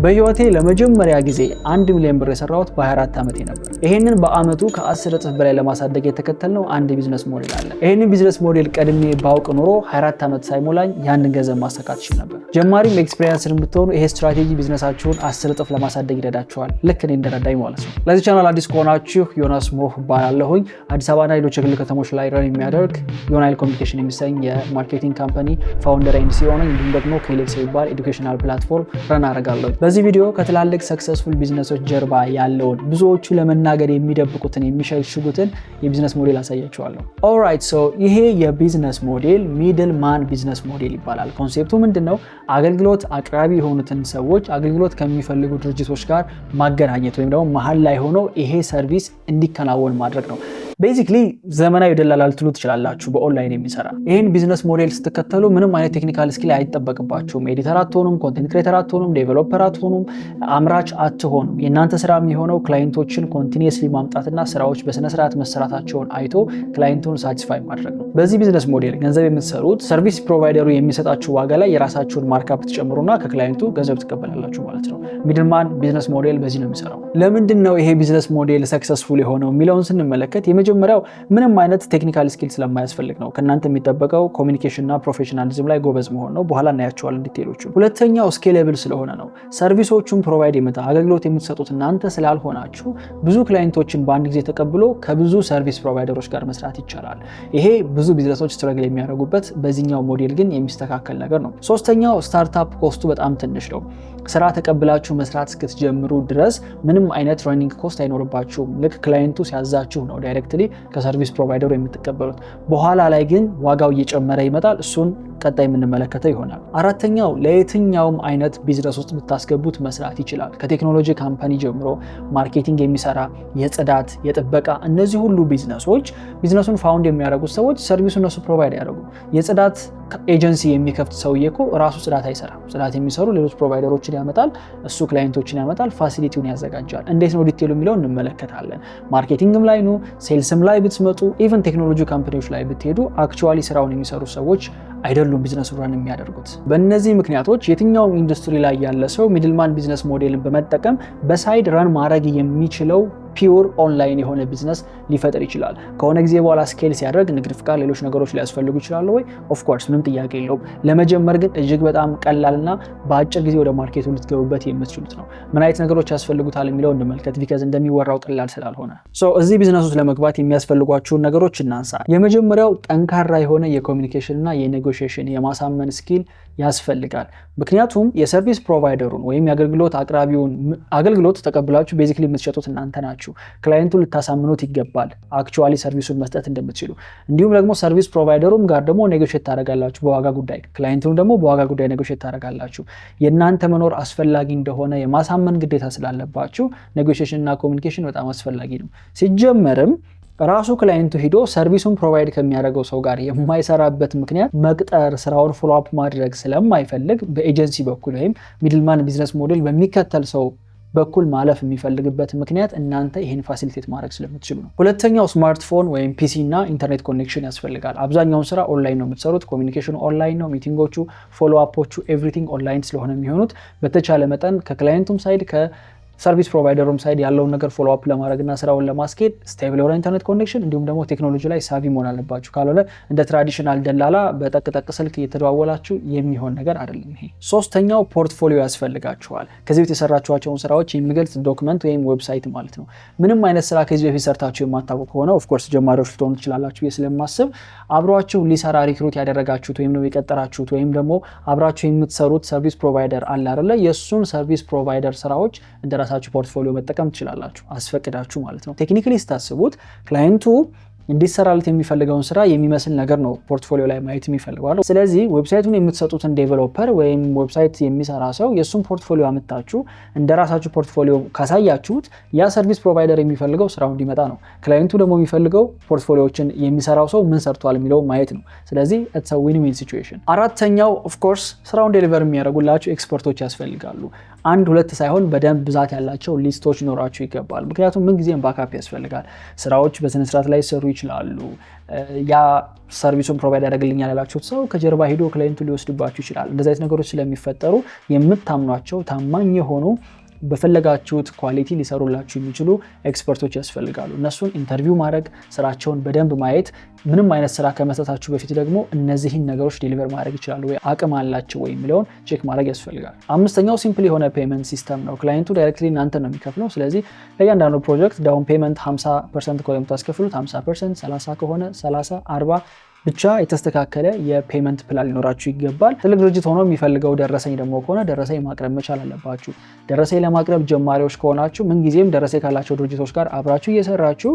በህይወቴ ለመጀመሪያ ጊዜ 1 ሚሊዮን ብር የሰራሁት በ24 ዓመቴ ነበር። ይሄንን በአመቱ ከ10 እጥፍ በላይ ለማሳደግ የተከተልነው አንድ ቢዝነስ ሞዴል አለ። ይሄንን ቢዝነስ ሞዴል ቀድሜ ባውቅ ኖሮ 24 ዓመት ሳይሞላኝ ያንን ገንዘብ ማሳካት ይችል ነበር። ጀማሪም ኤክስፒሪየንስን ብትሆኑ ይሄ ስትራቴጂ ቢዝነሳችሁን 10 እጥፍ ለማሳደግ ይረዳችኋል። ልክ እኔ እንደረዳኝ ማለት ነው። ለዚህ ቻናል አዲስ ከሆናችሁ ዮናስ ሞህ ባላለሁኝ አዲስ አበባና ሌሎች የክልል ከተሞች ላይ ረን የሚያደርግ ዮናይል ኮሚኒኬሽን የሚሰኝ የማርኬቲንግ ካምፓኒ ፋውንደር ኤንድ ሲኦ ነኝ። እንዲሁም ደግሞ ክሊክስ የሚባል ኤዱኬሽናል ፕላትፎርም ረን አደርጋለሁ። በዚህ ቪዲዮ ከትላልቅ ሰክሰስፉል ቢዝነሶች ጀርባ ያለውን ብዙዎቹ ለመናገር የሚደብቁትን የሚሸሽጉትን የቢዝነስ ሞዴል አሳያችኋለሁ። ኦልራይት ሶ ይሄ የቢዝነስ ሞዴል ሚድል ማን ቢዝነስ ሞዴል ይባላል። ኮንሴፕቱ ምንድነው? አገልግሎት አቅራቢ የሆኑትን ሰዎች አገልግሎት ከሚፈልጉ ድርጅቶች ጋር ማገናኘት ወይም ደግሞ መሀል ላይ ሆኖ ይሄ ሰርቪስ እንዲከናወን ማድረግ ነው። ቤዚክሊ ዘመናዊ ደላላ ልትሉ ትችላላችሁ፣ በኦንላይን የሚሰራ። ይህን ቢዝነስ ሞዴል ስትከተሉ ምንም አይነት ቴክኒካል ስኪል አይጠበቅባችሁም። ኤዲተር አትሆኑም፣ ኮንቴንት ክሬተር አትሆኑም፣ ዴቨሎፐር አትሆኑም፣ አምራች አትሆኑም። የእናንተ ስራ የሚሆነው ክላይንቶችን ኮንቲኒየስሊ ማምጣትና ስራዎች በስነስርዓት መሰራታቸውን አይቶ ክላይንቱን ሳቲስፋይ ማድረግ ነው። በዚህ ቢዝነስ ሞዴል ገንዘብ የምትሰሩት ሰርቪስ ፕሮቫይደሩ የሚሰጣችሁ ዋጋ ላይ የራሳችሁን ማርካፕ ትጨምሩና ከክላይንቱ ገንዘብ ትቀበላላችሁ ማለት ነው። ሚድልማን ቢዝነስ ሞዴል በዚህ ነው የሚሰራው። ለምንድን ነው ይሄ ቢዝነስ ሞዴል ሰክሰስፉል የሆነው የሚለውን ስንመለከት የመጀመሪያው ምንም አይነት ቴክኒካል ስኪል ስለማያስፈልግ ነው። ከእናንተ የሚጠበቀው ኮሚኒኬሽን እና ፕሮፌሽናሊዝም ላይ ጎበዝ መሆን ነው። በኋላ እናያቸዋለን ዲቴሎቹ። ሁለተኛው ስኬሌብል ስለሆነ ነው። ሰርቪሶቹን ፕሮቫይድ አገልግሎት የምትሰጡት እናንተ ስላልሆናችሁ ብዙ ክላይንቶችን በአንድ ጊዜ ተቀብሎ ከብዙ ሰርቪስ ፕሮቫይደሮች ጋር መስራት ይቻላል። ይሄ ብዙ ቢዝነሶች ስትረግል የሚያደርጉበት፣ በዚህኛው ሞዴል ግን የሚስተካከል ነገር ነው። ሶስተኛው ስታርታፕ ኮስቱ በጣም ትንሽ ነው። ስራ ተቀብላችሁ መስራት እስክትጀምሩ ድረስ ምንም አይነት ረኒንግ ኮስት አይኖርባችሁም። ልክ ክላይንቱ ሲያዛችሁ ነው ዳይሬክትሊ ከሰርቪስ ፕሮቫይደሩ የምትቀበሉት። በኋላ ላይ ግን ዋጋው እየጨመረ ይመጣል። እሱን ቀጣይ የምንመለከተው ይሆናል። አራተኛው ለየትኛውም አይነት ቢዝነስ ውስጥ ብታስገቡት መስራት ይችላል። ከቴክኖሎጂ ካምፓኒ ጀምሮ ማርኬቲንግ የሚሰራ፣ የጽዳት፣ የጥበቃ፣ እነዚህ ሁሉ ቢዝነሶች ቢዝነሱን ፋውንድ የሚያደርጉት ሰዎች ሰርቪሱ እነሱ ፕሮቫይድ ያደርጉ። የጽዳት ኤጀንሲ የሚከፍት ሰውዬ እኮ ራሱ ጽዳት አይሰራም። ጽዳት የሚሰሩ ሌሎች ፕሮቫይደሮችን ያመጣል፣ እሱ ክላይንቶችን ያመጣል፣ ፋሲሊቲውን ያዘጋጃል። እንዴት ነው ዲቴሉ የሚለው እንመለከታለን። ማርኬቲንግም ላይ ነው፣ ሴልስም ላይ ብትመጡ፣ ኢቨን ቴክኖሎጂ ካምፓኒዎች ላይ ብትሄዱ አክቹዋሊ ስራውን የሚሰሩ ሰዎች አይደሉም ቢዝነስ ራን የሚያደርጉት። በእነዚህ ምክንያቶች የትኛውም ኢንዱስትሪ ላይ ያለ ሰው ሚድልማን ቢዝነስ ሞዴልን በመጠቀም በሳይድ ራን ማድረግ የሚችለው ፒውር ኦንላይን የሆነ ቢዝነስ ሊፈጥር ይችላል። ከሆነ ጊዜ በኋላ ስኬል ሲያደርግ ንግድ ፍቃድ፣ ሌሎች ነገሮች ሊያስፈልጉ ይችላሉ ወይ? ኦፍኮርስ ምንም ጥያቄ የለውም። ለመጀመር ግን እጅግ በጣም ቀላልና በአጭር ጊዜ ወደ ማርኬቱ ልትገቡበት የምትችሉት ነው። ምን አይነት ነገሮች ያስፈልጉታል የሚለው እንመልከት፣ ቢካዝ እንደሚወራው ቀላል ስላልሆነ። እዚህ ቢዝነስ ውስጥ ለመግባት የሚያስፈልጓቸውን ነገሮች እናንሳ። የመጀመሪያው ጠንካራ የሆነ የኮሚኒኬሽን እና የኔጎሽዬሽን የማሳመን ስኪል ያስፈልጋል። ምክንያቱም የሰርቪስ ፕሮቫይደሩን ወይም የአገልግሎት አቅራቢውን አገልግሎት ተቀብላችሁ ቤዚክሊ የምትሸጡት እናንተ ናችሁ። ክላይንቱን ልታሳምኑት ይገባል አክቹዋሊ ሰርቪሱን መስጠት እንደምትችሉ። እንዲሁም ደግሞ ሰርቪስ ፕሮቫይደሩም ጋር ደግሞ ኔጎሽዬት ታደርጋላችሁ በዋጋ ጉዳይ፣ ክላይንቱን ደግሞ በዋጋ ጉዳይ ኔጎሽዬት ታደርጋላችሁ። የእናንተ መኖር አስፈላጊ እንደሆነ የማሳመን ግዴታ ስላለባችሁ ኔጎሽዬሽን እና ኮሚኒኬሽን በጣም አስፈላጊ ነው። ሲጀመርም ራሱ ክላይንቱ ሂዶ ሰርቪሱን ፕሮቫይድ ከሚያደርገው ሰው ጋር የማይሰራበት ምክንያት መቅጠር፣ ስራውን ፎሎ አፕ ማድረግ ስለማይፈልግ በኤጀንሲ በኩል ወይም ሚድልማን ቢዝነስ ሞዴል በሚከተል ሰው በኩል ማለፍ የሚፈልግበት ምክንያት እናንተ ይሄን ፋሲሊቴት ማድረግ ስለምትችሉ ነው። ሁለተኛው ስማርትፎን ወይም ፒሲ እና ኢንተርኔት ኮኔክሽን ያስፈልጋል። አብዛኛውን ስራ ኦንላይን ነው የምትሰሩት። ኮሚኒኬሽኑ ኦንላይን ነው። ሚቲንጎቹ፣ ፎሎ አፖቹ፣ ኤቭሪቲንግ ኦንላይን ስለሆነ የሚሆኑት በተቻለ መጠን ከክላይንቱም ሳይድ ሰርቪስ ፕሮቫይደሩም ሳይድ ያለውን ነገር ፎሎ አፕ ለማድረግና ስራውን ለማስኬድ ስቴብል የሆነ ኢንተርኔት ኮኔክሽን እንዲሁም ደግሞ ቴክኖሎጂ ላይ ሳቪ መሆን አለባችሁ። ካልሆነ እንደ ትራዲሽናል ደላላ በጠቅጠቅ ስልክ እየተደዋወላችሁ የሚሆን ነገር አይደለም ይሄ። ሶስተኛው ፖርትፎሊዮ ያስፈልጋችኋል። ከዚህ በፊት የሰራችኋቸውን ስራዎች የሚገልጽ ዶክመንት ወይም ዌብሳይት ማለት ነው። ምንም አይነት ስራ ከዚህ በፊት ሰርታችሁ የማታውቁ ከሆነ ኦፍኮርስ ጀማሪዎች ልትሆኑ ትችላላችሁ ስለማስብ አብሯችሁ ሊሰራ ሪክሩት ያደረጋችሁት ወይም ነው የቀጠራችሁት ወይም ደግሞ አብራችሁ የምትሰሩት ሰርቪስ ፕሮቫይደር አለ አይደለ? የሱን ሰርቪስ ፕሮቫይደር ስራዎች እንደራሳችሁ ፖርትፎሊዮ መጠቀም ትችላላችሁ፣ አስፈቅዳችሁ ማለት ነው። ቴክኒካሊ ስታስቡት ክላይንቱ እንዲሰራለት የሚፈልገውን ስራ የሚመስል ነገር ነው ፖርትፎሊዮ ላይ ማየት የሚፈልገው። ስለዚህ ዌብሳይቱን የምትሰጡትን ዴቨሎፐር ወይም ዌብሳይት የሚሰራ ሰው የሱን ፖርትፎሊዮ አመጣችሁ እንደራሳችሁ ፖርትፎሊዮ ካሳያችሁት ያ ሰርቪስ ፕሮቫይደር የሚፈልገው ስራው እንዲመጣ ነው። ክላይንቱ ደግሞ የሚፈልገው ፖርትፎሊዮችን የሚሰራው ሰው ምን ሰርቷል የሚለው ማየት ነው። ስለዚህ ኢትስ አ ዊን ዊን ሲቹዌሽን። አራተኛው ኦፍ ኮርስ ስራውን ዴሊቨር የሚያደርጉላችሁ ኤክስፐርቶች ያስፈልጋሉ። አንድ ሁለት ሳይሆን በደንብ ብዛት ያላቸው ሊስቶች ሊኖራችሁ ይገባል። ምክንያቱም ምን ጊዜም ባካፕ ያስፈልጋል። ስራዎች በስነ ስርዓት ላይ ሰሩ ይችላሉ። ያ ሰርቪሱን ፕሮቫይድ ያደርግልኛል ያላችሁት ሰው ከጀርባ ሄዶ ክላይንቱ ሊወስድባችሁ ይችላል። እንደዚህ አይነት ነገሮች ስለሚፈጠሩ የምታምኗቸው ታማኝ የሆኑ በፈለጋችሁት ኳሊቲ ሊሰሩላችሁ የሚችሉ ኤክስፐርቶች ያስፈልጋሉ። እነሱን ኢንተርቪው ማድረግ፣ ስራቸውን በደንብ ማየት፣ ምንም አይነት ስራ ከመስጠታችሁ በፊት ደግሞ እነዚህን ነገሮች ዴሊቨር ማድረግ ይችላሉ ወይ አቅም አላቸው ወይ የሚለውን ቼክ ማድረግ ያስፈልጋል። አምስተኛው ሲምፕል የሆነ ፔመንት ሲስተም ነው። ክላይንቱ ዳይሬክትሊ እናንተ ነው የሚከፍለው። ስለዚህ ለእያንዳንዱ ፕሮጀክት ዳውን ፔመንት 50% ከሆነ የምታስከፍሉት 50%፣ 30 ከሆነ 30፣ 40 ብቻ የተስተካከለ የፔመንት ፕላን ሊኖራችሁ ይገባል። ትልቅ ድርጅት ሆኖ የሚፈልገው ደረሰኝ ደግሞ ከሆነ ደረሰኝ ማቅረብ መቻል አለባችሁ። ደረሰኝ ለማቅረብ ጀማሪዎች ከሆናችሁ ምንጊዜም ደረሰኝ ካላቸው ድርጅቶች ጋር አብራችሁ እየሰራችሁ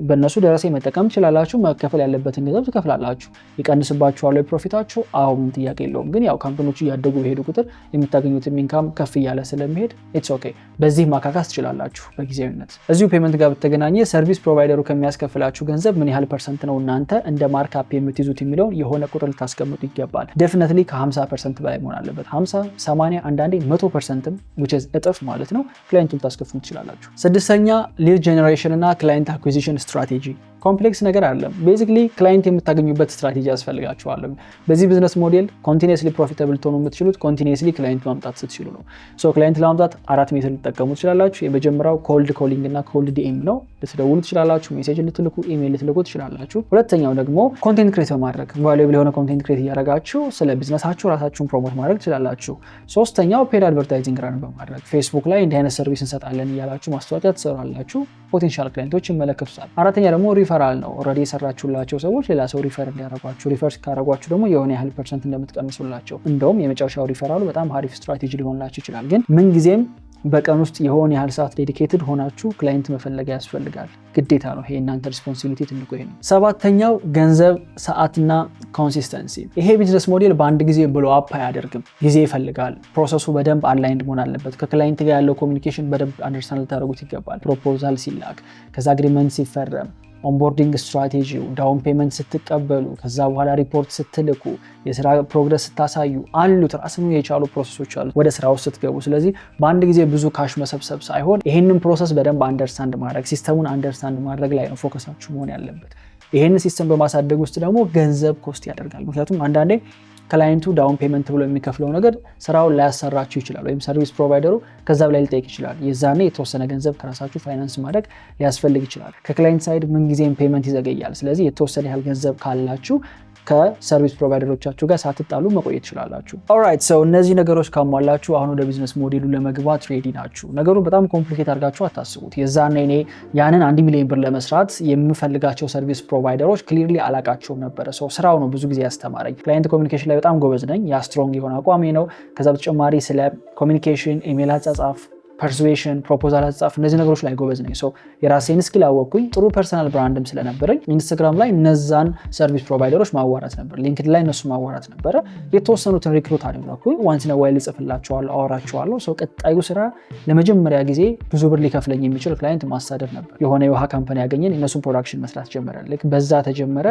በእነሱ ደረሰኝ መጠቀም ትችላላችሁ። መከፈል ያለበትን ገንዘብ ትከፍላላችሁ። ይቀንስባችኋል ፕሮፊታችሁ? አዎ፣ ምን ጥያቄ የለውም። ግን ያው ካምፓኒዎቹ እያደጉ በሄዱ ቁጥር የምታገኙትም ኢንካም ከፍ እያለ ስለሚሄድ ኢትስ ኦኬ፣ በዚህ ማካካስ ትችላላችሁ በጊዜያዊነት። እዚሁ ፔመንት ጋር በተገናኘ ሰርቪስ ፕሮቫይደሩ ከሚያስከፍላችሁ ገንዘብ ምን ያህል ፐርሰንት ነው እናንተ እንደ ማርካፕ የምትይዙት የሚለውን የሆነ ቁጥር ልታስቀምጡ ይገባል። ዴፊኒትሊ ከ50% በላይ መሆን አለበት። 50፣ 80፣ አንዳንዴ 100%ም which is እጥፍ ማለት ነው ክላይንቱን ታስከፍሉ ትችላላችሁ። ስድስተኛ ሊድ ጀነሬሽን እና ክላይንት አኩዊዚሽን ስትራቴጂ። ኮምፕሌክስ ነገር አይደለም። ቤዚክሊ ክላይንት የምታገኙበት ስትራቴጂ ያስፈልጋችኋል። በዚህ ቢዝነስ ሞዴል ኮንቲኒየስሊ ፕሮፊታብል ትሆኑ የምትችሉት ኮንቲኒየስሊ ክላይንት ማምጣት ስትችሉ ነው። ሶ ክላይንት ለማምጣት 4 ሜትር ልትጠቀሙ ትችላላችሁ። የመጀመሪያው ኮልድ ኮሊንግ እና ኮልድ ዲኤም ነው። ልትደውሉ ትችላላችሁ፣ ሜሴጅ ልትልኩ፣ ኢሜይል ልትልኩ ትችላላችሁ። ሁለተኛው ደግሞ ኮንቴንት ክሬት በማድረግ ቫሉዌብል የሆነ ኮንቴንት ክሬት እያደረጋችሁ ስለ ቢዝነሳችሁ ራሳችሁን ፕሮሞት ማድረግ ትችላላችሁ። ሶስተኛው ፔድ አድቨርታይዚንግ ራን በማድረግ ፌስቡክ ላይ እንዲህ አይነት ሰርቪስ እንሰጣለን እያላችሁ ማስታወቂያ ትሰራላችሁ። ፖቴንሻል ክላይንቶች ይመለከቱታል። አራተኛ ደግሞ ሪፈራል ነው። ኦልሬዲ የሰራችሁላቸው ሰዎች ሌላ ሰው ሪፈር እንዲያደርጓችሁ፣ ሪፈር ካደረጓችሁ ደግሞ የሆነ ያህል ፐርሰንት እንደምትቀንሱላቸው። እንደውም የመጨረሻው ሪፈራሉ በጣም አሪፍ ስትራቴጂ ሊሆንላችሁ ይችላል። ግን ምንጊዜም በቀን ውስጥ የሆነ ያህል ሰዓት ዴዲኬትድ ሆናችሁ ክላይንት መፈለግ ያስፈልጋል። ግዴታ ነው። ይሄ እናንተ ሪስፖንሲቢሊቲ ትልቁ ይሄ ነው። ሰባተኛው ገንዘብ፣ ሰዓትና ኮንሲስተንሲ። ይሄ ቢዝነስ ሞዴል በአንድ ጊዜ ብሎ አፕ አያደርግም። ጊዜ ይፈልጋል። ፕሮሰሱ በደንብ አላይንድ መሆን አለበት። ከክላይንት ጋር ያለው ኮሚኒኬሽን በደንብ አንደርስታንድ ልታደርጉት ይገባል። ፕሮፖዛል ሲላክ፣ ከዛ አግሪመንት ሲፈረም፣ ኦንቦርዲንግ ስትራቴጂው፣ ዳውን ፔመንት ስትቀበሉ፣ ከዛ በኋላ ሪፖርት ስትልኩ፣ የስራ ፕሮግረስ ስታሳዩ አሉት ራስን የቻሉ ፕሮሰሶች አሉት ወደ ስራ ውስጥ ስትገቡ። ስለዚህ በአንድ ጊዜ ብዙ ካሽ መሰብሰብ ሳይሆን ይህንን ፕሮሰስ በደንብ አንደርስታንድ ማድረግ፣ ሲስተሙን አንደርስታንድ ማድረግ ላይ ነው ፎከሳችሁ መሆን ያለበት። ይህን ሲስተም በማሳደግ ውስጥ ደግሞ ገንዘብ ኮስት ያደርጋል። ምክንያቱም አንዳንዴ ክላይንቱ ዳውን ፔመንት ብሎ የሚከፍለው ነገር ስራውን ላያሰራችሁ ይችላል፣ ወይም ሰርቪስ ፕሮቫይደሩ ከዛ በላይ ሊጠይቅ ይችላል። የዛኔ የተወሰነ ገንዘብ ከራሳችሁ ፋይናንስ ማድረግ ሊያስፈልግ ይችላል። ከክላይንት ሳይድ ምንጊዜም ፔመንት ይዘገያል። ስለዚህ የተወሰነ ያህል ገንዘብ ካላችሁ ከሰርቪስ ፕሮቫይደሮቻችሁ ጋር ሳትጣሉ መቆየት ትችላላችሁ። ኦልራይት ሰው እነዚህ ነገሮች ካሟላችሁ አሁን ወደ ቢዝነስ ሞዴሉ ለመግባት ሬዲ ናችሁ። ነገሩን በጣም ኮምፕሊኬት አድርጋችሁ አታስቡት። የዛኔ እኔ ያንን 1 ሚሊዮን ብር ለመስራት የምፈልጋቸው ሰርቪስ ፕሮቫይደሮች ክሊርሊ አላቃቸውም ነበረ። ሰው ስራው ነው ብዙ ጊዜ ያስተማረኝ። ክላይንት ኮሚኒኬሽን ላይ በጣም ጎበዝ ነኝ። ያ ስትሮንግ የሆነ አቋሜ ነው። ከዛ በተጨማሪ ስለ ኮሚኒኬሽን፣ ኢሜል አጻጻፍ፣ ፐርሱዌሽን፣ ፕሮፖዛል አጻጻፍ እነዚህ ነገሮች ላይ ጎበዝ ነኝ። ሶ የራሴን ስኪል አወቅኩኝ። ጥሩ ፐርሰናል ብራንድም ስለነበረኝ ኢንስታግራም ላይ እነዛን ሰርቪስ ፕሮቫይደሮች ማዋራት ነበር፣ ሊንክድኢን ላይ እነሱ ማዋራት ነበረ። የተወሰኑትን ሪክሩት አደረኩኝ። ዋንስ ነው ዋይል ጽፍላቸዋለሁ፣ አወራቸዋለሁ። ሶ ቀጣዩ ስራ ለመጀመሪያ ጊዜ ብዙ ብር ሊከፍለኝ የሚችል ክላይንት ማሳደር ነበር። የሆነ የውሃ ካምፓኒ ያገኘን፣ እነሱን ፕሮዳክሽን መስራት ጀመረ። ልክ በዛ ተጀመረ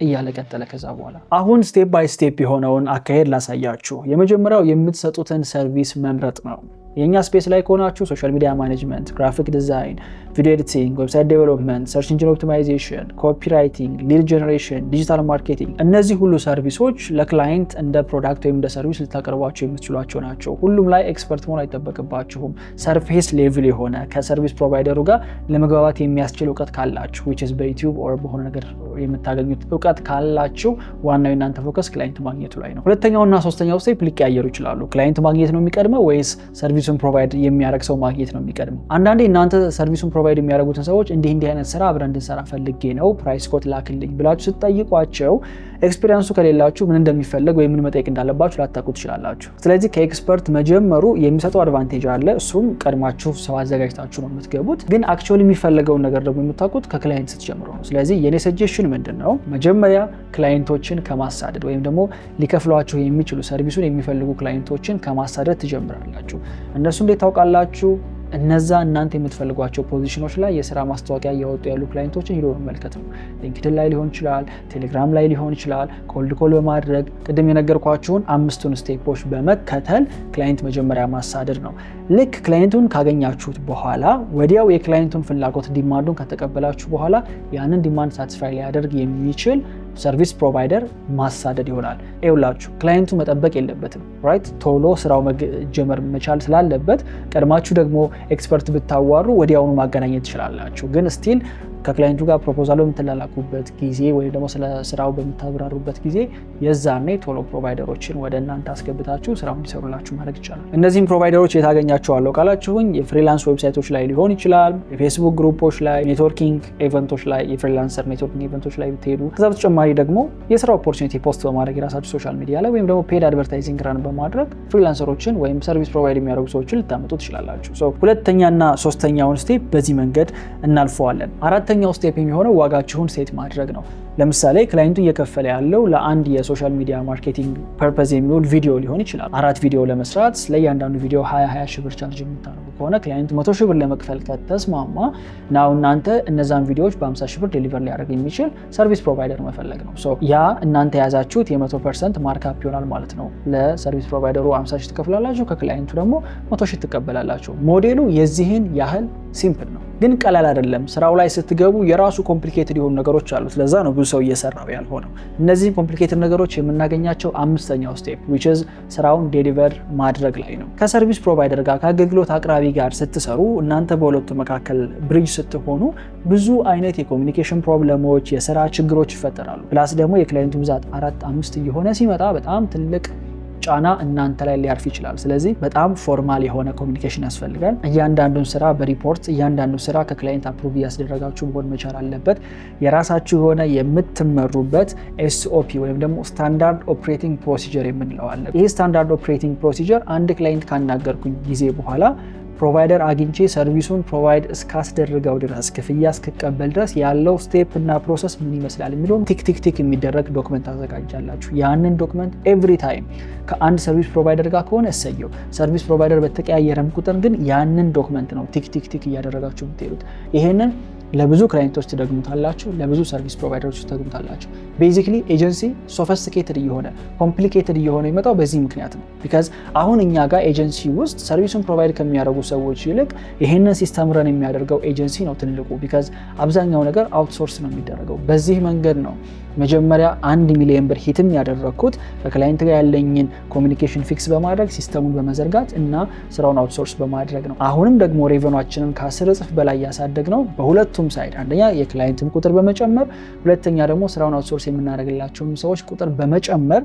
እያለ ቀጠለ። ከዛ በኋላ አሁን ስቴፕ ባይ ስቴፕ የሆነውን አካሄድ ላሳያችሁ። የመጀመሪያው የምትሰጡትን ሰርቪስ መምረጥ ነው። የኛ ስፔስ ላይ ከሆናችሁ ሶሻል ሚዲያ ማኔጅመንት፣ ግራፊክ ዲዛይን፣ ቪዲዮ ኤዲቲንግ፣ ዌብሳይት ዴቨሎፕመንት፣ ሰርች ኢንጂን ኦፕቲማይዜሽን፣ ኮፒራይቲንግ፣ ሊድ ጀነሬሽን፣ ዲጂታል ማርኬቲንግ፣ እነዚህ ሁሉ ሰርቪሶች ለክላይንት እንደ ፕሮዳክት ወይም እንደ ሰርቪስ ልታቀርቧቸው የምትችሏቸው ናቸው። ሁሉም ላይ ኤክስፐርት መሆን አይጠበቅባችሁም። ሰርፌስ ሌቭል የሆነ ከሰርቪስ ፕሮቫይደሩ ጋር ለመግባባት የሚያስችል እውቀት ካላችሁ which is በዩቲዩብ ኦር በሆነ ነገር የምታገኙት እውቀት ካላችሁ ዋናው የእናንተ ፎከስ ክላይንት ማግኘቱ ላይ ነው። ሁለተኛውና ሶስተኛው ስቴፕ ሊቀያየሩ ይችላሉ። ክላይንት ማግኘት ነው የሚቀድመው ወይስ ሰርቪሱን ፕሮቫይድ የሚያደርግ ሰው ማግኘት ነው የሚቀድመው? አንዳንዴ እናንተ ሰርቪሱን ፕሮቫይድ የሚያደርጉትን ሰዎች እንዲህ አይነት ስራ አብረን እንድንሰራ ፈልጌ ነው ፕራይስ ኮት ላክልኝ ብላችሁ ስትጠይቋቸው ኤክስፒሪየንሱ ከሌላችሁ ምን እንደሚፈልግ ወይ ምን መጠየቅ እንዳለባችሁ ላታውቁ ትችላላችሁ። ስለዚህ ከኤክስፐርት መጀመሩ የሚሰጠው አድቫንቴጅ አለ። እሱም ቀድማችሁ ሰው አዘጋጅታችሁ ነው የምትገቡት። ግን አክቹዋሊ የሚፈልገውን ነገር ደግሞ የምታውቁት ከክላይንት ስትጀምሩ ነው። ስለዚህ የኔ ሰጀሽን ምንድነው? መጀመሪያ ክላይንቶችን ከማሳደድ ወይም ደግሞ ሊከፍሏችሁ የሚችሉ ሰርቪሱን የሚፈልጉ ክላይንቶችን ከማሳደድ ትጀምራላችሁ። እነሱ እንዴት ታውቃላችሁ? እነዛ እናንተ የምትፈልጓቸው ፖዚሽኖች ላይ የስራ ማስታወቂያ እያወጡ ያሉ ክላይንቶችን ሄዶ መመልከት ነው። ሊንክድን ላይ ሊሆን ይችላል፣ ቴሌግራም ላይ ሊሆን ይችላል። ኮልድ ኮል በማድረግ ቅድም የነገርኳችሁን 5ቱን ስቴፖች በመከተል ክላይንት መጀመሪያ ማሳደድ ነው። ልክ ክላይንቱን ካገኛችሁት በኋላ ወዲያው የክላይንቱን ፍላጎት ዲማንዱን ከተቀበላችሁ በኋላ ያንን ዲማንድ ሳቲስፋይ ሊያደርግ የሚችል ሰርቪስ ፕሮቫይደር ማሳደድ ይሆናል። ይኸውላችሁ ክላይንቱ መጠበቅ የለበትም ራይት። ቶሎ ስራው መጀመር መቻል ስላለበት ቀድማችሁ ደግሞ ኤክስፐርት ብታዋሩ ወዲያውኑ ማገናኘት ትችላላችሁ። ግን ስቲል ከክላይንቱ ጋር ፕሮፖዛል በምትላላኩበት ጊዜ ወይም ደግሞ ስለ ስራው በምታብራሩበት ጊዜ የዛኔ ቶሎ ፕሮቫይደሮችን ወደ እናንተ አስገብታችሁ ስራውን እንዲሰሩላችሁ ማድረግ ይቻላል። እነዚህም ፕሮቫይደሮች የታገኛቸዋለሁ ካላችሁኝ የፍሪላንስ ዌብሳይቶች ላይ ሊሆን ይችላል፣ የፌስቡክ ግሩፖች ላይ፣ ኔትወርኪንግ ኢቨንቶች ላይ፣ የፍሪላንሰር ኔትወርኪንግ ኢቨንቶች ላይ ብትሄዱ፣ ከዛ በተጨማሪ ደግሞ የስራ ኦፖርቹኒቲ ፖስት በማድረግ የራሳችሁ ሶሻል ሚዲያ ላይ ወይም ደግሞ ፔድ አድቨርታይዚንግ ራን በማድረግ ፍሪላንሰሮችን ወይም ሰርቪስ ፕሮቫይድ የሚያደርጉ ሰዎችን ልታመጡ ትችላላችሁ። ሁለተኛና ሶስተኛውን ስቴፕ በዚህ መንገድ እናልፈዋለን። አራተኛው ስቴፕ የሚሆነው ዋጋችሁን ሴት ማድረግ ነው። ለምሳሌ ክላይንቱ እየከፈለ ያለው ለአንድ የሶሻል ሚዲያ ማርኬቲንግ ፐርፐዝ የሚውል ቪዲዮ ሊሆን ይችላል። 4 ቪዲዮ ለመስራት ለእያንዳንዱ ቪዲዮ 20 ሺህ ብር ቻርጅ የምታደርጉ ከሆነ ክላይንቱ 100 ሺህ ብር ለመክፈል ከተስማማ ናው እናንተ እነዛን ቪዲዮዎች በ50 ሺህ ብር ዴሊቨር ሊያደርግ የሚችል ሰርቪስ ፕሮቫይደር መፈለግ ነው። ያ እናንተ የያዛችሁት የ100% ማርካፕ ይሆናል ማለት ነው። ለሰርቪስ ፕሮቫይደሩ 50 ሺህ ትከፍላላችሁ፣ ከክላይንቱ ደግሞ 100 ሺህ ትቀበላላችሁ። ሞዴሉ የዚህን ያህል ሲምፕል ነው፣ ግን ቀላል አይደለም። ስራው ላይ ስትገቡ የራሱ ኮምፕሊኬትድ የሆኑ ነገሮች አሉት። ለዛ ነው ብዙ ሰው እየሰራው ያልሆነው። እነዚህ ኮምፕሊኬትድ ነገሮች የምናገኛቸው 5ኛው ስቴፕ which is ስራውን ዴሊቨር ማድረግ ላይ ነው። ከሰርቪስ ፕሮቫይደር ጋር ከአገልግሎት አቅራቢ ጋር ስትሰሩ እናንተ በሁለቱ መካከል ብሪጅ ስትሆኑ ብዙ አይነት የኮሚኒኬሽን ፕሮብለሞች፣ የስራ ችግሮች ይፈጠራሉ። ፕላስ ደግሞ የክላይንቱ ብዛት 4-5 እየሆነ ሲመጣ በጣም ትልቅ ጫና እናንተ ላይ ሊያርፍ ይችላል። ስለዚህ በጣም ፎርማል የሆነ ኮሚኒኬሽን ያስፈልጋል። እያንዳንዱን ስራ በሪፖርት እያንዳንዱ ስራ ከክላይንት አፕሩቭ እያስደረጋችሁ መሆን መቻል አለበት። የራሳችሁ የሆነ የምትመሩበት SOP ወይም ደግሞ ስታንዳርድ ኦፕሬቲንግ ፕሮሲጀር የምንለው አለ። ይህ ስታንዳርድ ኦፕሬቲንግ ፕሮሲጀር አንድ ክላይንት ካናገርኩኝ ጊዜ በኋላ ፕሮቫይደር አግኝቼ ሰርቪሱን ፕሮቫይድ እስካስደርገው ድረስ ክፍያ እስክቀበል ድረስ ያለው ስቴፕ እና ፕሮሰስ ምን ይመስላል የሚለውን ቲክ የሚደረግ ዶክመንት አዘጋጃላችሁ። ያንን ዶክመንት ኤቭሪ ታይም ከአንድ ሰርቪስ ፕሮቫይደር ጋር ከሆነ እሰየው፣ ሰርቪስ ፕሮቫይደር በተቀያየረም ቁጥር ግን ያንን ዶክመንት ነው ቲክ እያደረጋችሁ የምትሄዱት። ይሄንን ለብዙ ክላይንቶች ትደግሙታላችሁ፣ ለብዙ ሰርቪስ ፕሮቫይደሮች ትደግሙታላችሁ። ቤዚክሊ ኤጀንሲ ሶፊስቲኬትድ እየሆነ ኮምፕሊኬትድ እየሆነ ይመጣው በዚህ ምክንያት ነው። ቢካዝ አሁን እኛ ጋር ኤጀንሲ ውስጥ ሰርቪሱን ፕሮቫይድ ከሚያደርጉ ሰዎች ይልቅ ይሄንን ሲስተም ረን የሚያደርገው ኤጀንሲ ነው ትልቁ። ቢካዝ አብዛኛው ነገር አውትሶርስ ነው የሚደረገው። በዚህ መንገድ ነው መጀመሪያ 1 ሚሊዮን ብር ሂትም ያደረኩት ከክላይንት ጋር ያለኝን ኮሚኒኬሽን ፊክስ በማድረግ ሲስተሙን በመዘርጋት እና ስራውን አውትሶርስ በማድረግ ነው። አሁንም ደግሞ ሬቨኗችንን ከ10 እጥፍ በላይ ያሳደግ ነው በሁለቱም ሳይድ። አንደኛ የክላይንትን ቁጥር በመጨመር፣ ሁለተኛ ደግሞ ስራውን አውትሶርስ የምናደርግላቸውን ሰዎች ቁጥር በመጨመር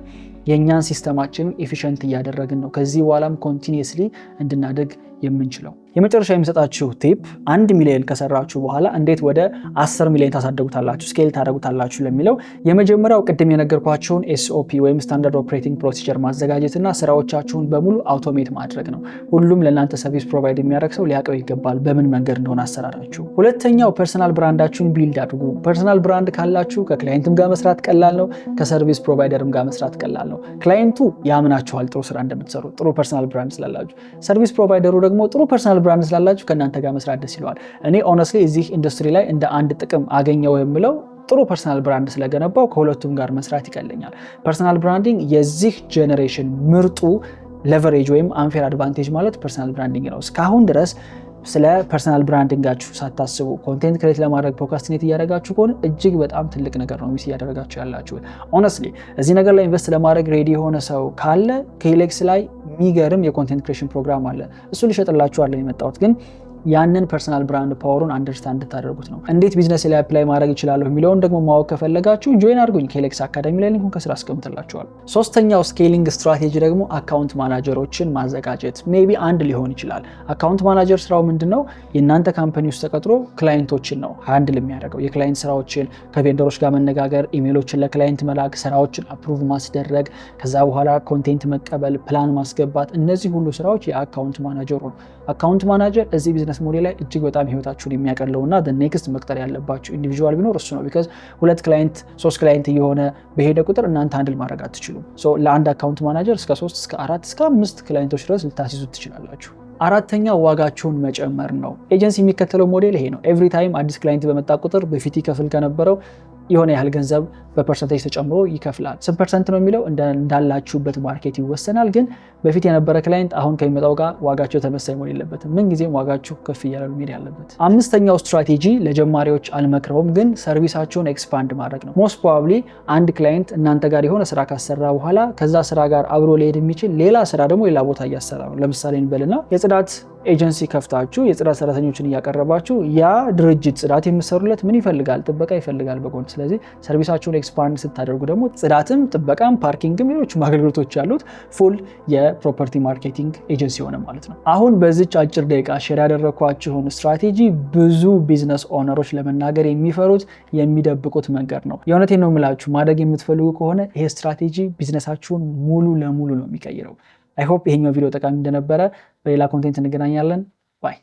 የኛን ሲስተማችንን ኤፊሽንት እያደረግን ነው ከዚህ በኋላም ኮንቲኒየስሊ እንድናደግ የምንችለው። የመጨረሻ የሚሰጣችሁ ቲፕ 1 ሚሊዮን ከሰራችሁ በኋላ እንዴት ወደ 10 ሚሊዮን ታሳደጉታላችሁ፣ ስኬል ታደርጉታላችሁ ለሚለው የመጀመሪያው ቅድም የነገርኳችሁን SOP ወይም ስታንዳርድ ኦፕሬቲንግ ፕሮሲጀር ማዘጋጀትና ስራዎቻችሁን በሙሉ አውቶሜት ማድረግ ነው። ሁሉም ለእናንተ ሰርቪስ ፕሮቫይድ የሚያደርግ ሰው ሊያውቀው ይገባል በምን መንገድ እንደሆነ አሰራራችሁ። ሁለተኛው ፐርሰናል ብራንዳችሁን ቢልድ አድርጉ። ፐርሰናል ብራንድ ካላችሁ ከክላይንትም ጋር መስራት ቀላል ነው፣ ከሰርቪስ ፕሮቫይደርም ጋር መስራት ቀላል ነው። ክላይንቱ ያምናችኋል ጥሩ ስራ እንደምትሰሩ፣ ጥሩ ፐርሰናል ብራንድ ስላላችሁ። ሰርቪስ ፕሮቫይደሩ ደግሞ ጥሩ ፐርሰናል ብራንድ ስላላችሁ ከእናንተ ጋር መስራት ደስ ይለዋል። እኔ ኦነስትሊ እዚህ ኢንዱስትሪ ላይ እንደ አንድ ጥቅም አገኘው የምለው ጥሩ ፐርሰናል ብራንድ ስለገነባው ከሁለቱም ጋር መስራት ይቀለኛል። ፐርሰናል ብራንዲንግ የዚህ ጄኔሬሽን ምርጡ ሌቨሬጅ ወይም አንፌር አድቫንቴጅ ማለት ፐርሰናል ብራንዲንግ ነው። እስካሁን ድረስ ስለ ፐርሰናል ብራንዲንጋችሁ ሳታስቡ ኮንቴንት ክሬት ለማድረግ ፕሮካስቲኔት እያደረጋችሁ ከሆነ እጅግ በጣም ትልቅ ነገር ነው ሚስ እያደረጋችሁ ያላችሁ። ኦነስትሊ እዚህ ነገር ላይ ኢንቨስት ለማድረግ ሬዲ የሆነ ሰው ካለ ከሄሌክስ ላይ የሚገርም የኮንቴንት ክሬሽን ፕሮግራም አለ። እሱ ሊሸጥላችሁ አለ የመጣሁት ግን ያንን ፐርሰናል ብራንድ ፓወሩን አንደርስታንድ እንድታደርጉት ነው። እንዴት ቢዝነስ ላይ አፕላይ ማድረግ ይችላል የሚለውን ደግሞ ማወቅ ከፈለጋችሁ ጆይን አድርጉኝ ከሄሌክስ አካዳሚ ላይ ሊንኩን ከስራ አስቀምጥላችኋለሁ። ሶስተኛው ስኬሊንግ ስትራቴጂ ደግሞ አካውንት ማናጀሮችን ማዘጋጀት ሜቢ አንድ ሊሆን ይችላል። አካውንት ማናጀር ስራው ምንድነው? የእናንተ ካምፓኒ ውስጥ ተቀጥሮ ክላይንቶችን ነው ሃንድል የሚያደርገው። የክላይንት ስራዎችን ከቬንደሮች ጋር መነጋገር፣ ኢሜሎችን ለክላይንት መላክ፣ ስራዎችን አፕሩቭ ማስደረግ፣ ከዛ በኋላ ኮንቴንት መቀበል፣ ፕላን ማስገባት፣ እነዚህ ሁሉ ስራዎች የአካውንት ማናጀሩ ነው። አካውንት ማናጀር እዚህ ቢዝነስ ሞዴል ላይ እጅግ በጣም ህይወታችሁን የሚያቀለውና ኔክስት መቅጠር ያለባችሁ ኢንዲቪጁዋል ቢኖር እሱ ነው። ቢካዝ 2 ክላይንት 3 ክላይንት እየሆነ በሄደ ቁጥር እናንተ ሃንድል ማድረግ አትችሉም። ለአንድ አካውንት ማናጀር እስከ 3 እስከ 4 እስከ 5 ክላይንቶች ድረስ ልታስይዙት ትችላላችሁ። አራተኛ ዋጋቸውን መጨመር ነው። ኤጀንሲ የሚከተለው ሞዴል ይሄ ነው። ኤቭሪ ታይም አዲስ ክላይንት በመጣ ቁጥር በፊት ይከፍል ከነበረው የሆነ ያህል ገንዘብ በፐርሰንቴጅ ተጨምሮ ይከፍላል። 10% ነው የሚለው እንዳላችሁበት ማርኬት ይወሰናል። ግን በፊት የነበረ ክላይንት አሁን ከሚመጣው ጋር ዋጋቸው ተመሳሳይ መሆን የለበትም። ምን ጊዜም ዋጋችሁ ከፍ እያለ መሄድ ያለበት። አምስተኛው ስትራቴጂ ለጀማሪዎች አልመክረውም፣ ግን ሰርቪሳቸውን ኤክስፓንድ ማድረግ ነው። ሞስት ፕሮባብሊ አንድ ክላይንት እናንተ ጋር የሆነ ስራ ካሰራ በኋላ ከዛ ስራ ጋር አብሮ ሊሄድ የሚችል ሌላ ስራ ደግሞ ሌላ ቦታ እያሰራ ነው። ለምሳሌ እንበልና የጽዳት ኤጀንሲ ከፍታችሁ የጽዳት ሰራተኞችን እያቀረባችሁ ያ ድርጅት ጽዳት የሚሰሩለት ምን ይፈልጋል? ጥበቃ ይፈልጋል በጎን። ስለዚህ ሰርቪሳችሁን ኤክስፓንድ ስታደርጉ ደግሞ ጽዳትም፣ ጥበቃም፣ ፓርኪንግም ሌሎችም አገልግሎቶች ያሉት ፉል የፕሮፐርቲ ማርኬቲንግ ኤጀንሲ ሆነ ማለት ነው። አሁን በዚች አጭር ደቂቃ ሼር ያደረኳችሁን ስትራቴጂ ብዙ ቢዝነስ ኦነሮች ለመናገር የሚፈሩት የሚደብቁት መንገድ ነው። የእውነቴን ነው የምላችሁ። ማደግ የምትፈልጉ ከሆነ ይሄ ስትራቴጂ ቢዝነሳችሁን ሙሉ ለሙሉ ነው የሚቀይረው። አይ ሆፕ ይሄኛው ቪዲዮ ጠቃሚ እንደነበረ። በሌላ ኮንቴንት እንገናኛለን። ባይ